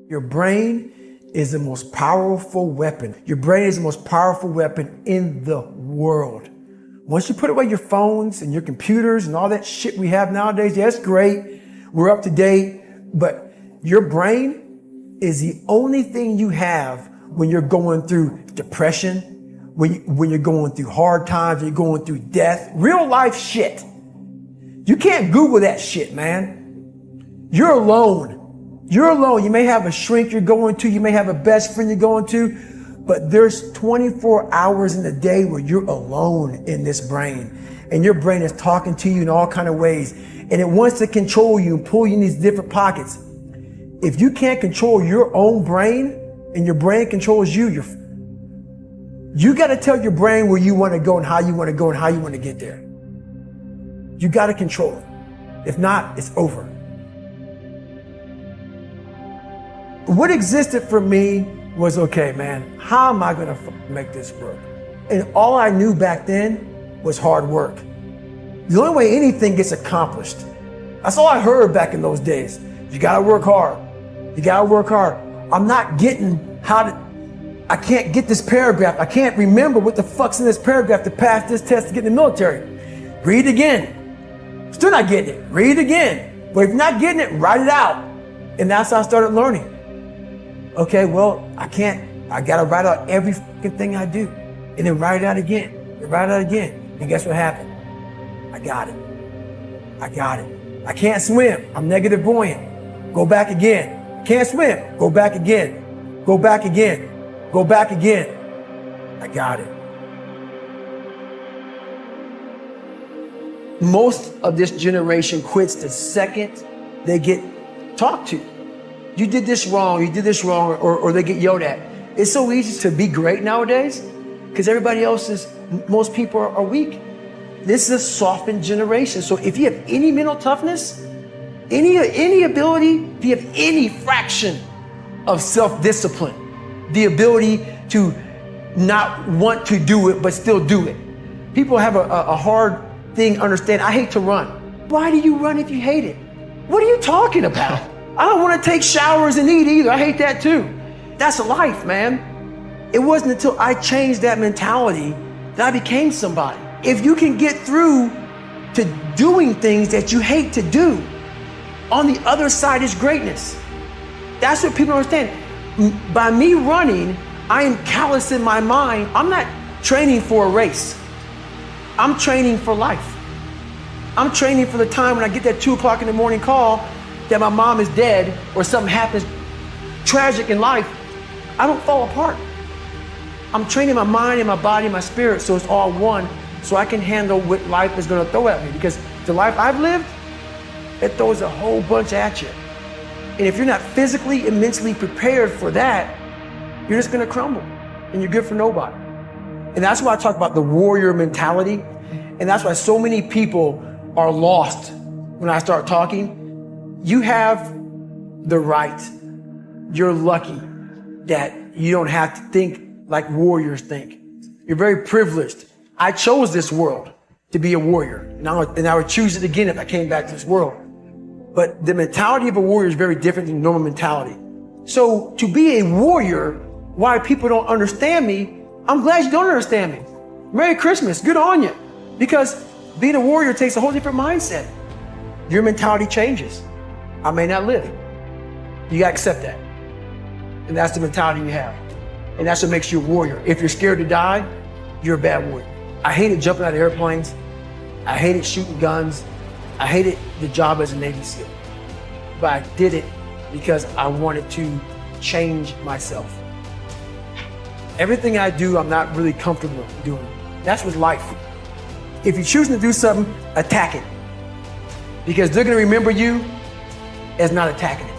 Your brain is the most powerful weapon. Your brain is the most powerful weapon in the world. Once you put away your phones and your computers and all that shit we have nowadays, yeah, it's great. We're up to date, but your brain is the only thing you have when you're going through depression, when you're going through hard times, when you're going through death, real life shit. You can't Google that shit, man. You're alone. You're alone. You may have a shrink you're going to. You may have a best friend you're going to, but there's 24 hours in the day where you're alone in this brain, and your brain is talking to you in all kind of ways, and it wants to control you and pull you in these different pockets. If you can't control your own brain and your brain controls you, you got to tell your brain where you want to go and how you want to go and how you want to get there. You got to control it. If not, it's over. What existed for me was, okay, man, how am I going to make this work? And all I knew back then was hard work. The only way anything gets accomplished. That's all I heard back in those days. You got to work hard. You got to work hard. I'm not getting I can't get this paragraph. I can't remember what the fuck's in this paragraph to pass this test to get in the military. Read it again. Still not getting it. Read it again. But if you're not getting it, write it out. And that's how I started learning. Okay, well, I gotta write out every fucking thing I do. And then write it out again. And write it out again. And guess what happened? I got it. I can't swim. I'm negative buoyant. Go back again. Can't swim. Go back again. Go back again. Go back again. I got it. Most of this generation quits the second they get talked to. You did this wrong, or they get yelled at. It's so easy to be great nowadays because most people are weak. This is a softened generation. So if you have any mental toughness, any ability, if you have any fraction of self-discipline, the ability to not want to do it but still do it. People have a hard thing understand. I hate to run. Why do you run if you hate it? What are you talking about? I don't want to take showers and eat either. I hate that too. That's life, man. It wasn't until I changed that mentality that I became somebody. If you can get through to doing things that you hate to do, on the other side is greatness. That's what people don't understand. By me running, I am callous in my mind. I'm not training for a race. I'm training for life. I'm training for the time when I get that 2 o'clock in the morning call that my mom is dead or something happens tragic in life. I don't fall apart. I'm training my mind and my body and my spirit so it's all one, so I can handle what life is going to throw at me, because the life I've lived, it throws a whole bunch at you. And if you're not physically and mentally prepared for that, you're just going to crumble and you're good for nobody. And that's why I talk about the warrior mentality. And that's why so many people are lost when I start talking. You have the right. You're lucky that you don't have to think like warriors think. You're very privileged. I chose this world to be a warrior, and I would choose it again if I came back to this world. But the mentality of a warrior is very different than normal mentality. So to be a warrior, why people don't understand me, I'm glad you don't understand me. Merry Christmas, good on you. Because being a warrior takes a whole different mindset. Your mentality changes. I may not live. You gotta accept that. And that's the mentality you have. And that's what makes you a warrior. If you're scared to die, you're a bad warrior. I hated jumping out of airplanes. I hated shooting guns. I hated the job as a Navy SEAL. But I did it because I wanted to change myself. Everything I do, I'm not really comfortable doing. That's with life. If you're choosing to do something, attack it. Because they're gonna remember you as not attacking it.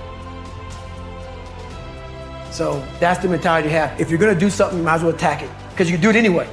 So that's the mentality you have. If you're gonna do something, you might as well attack it, because you can do it anyway.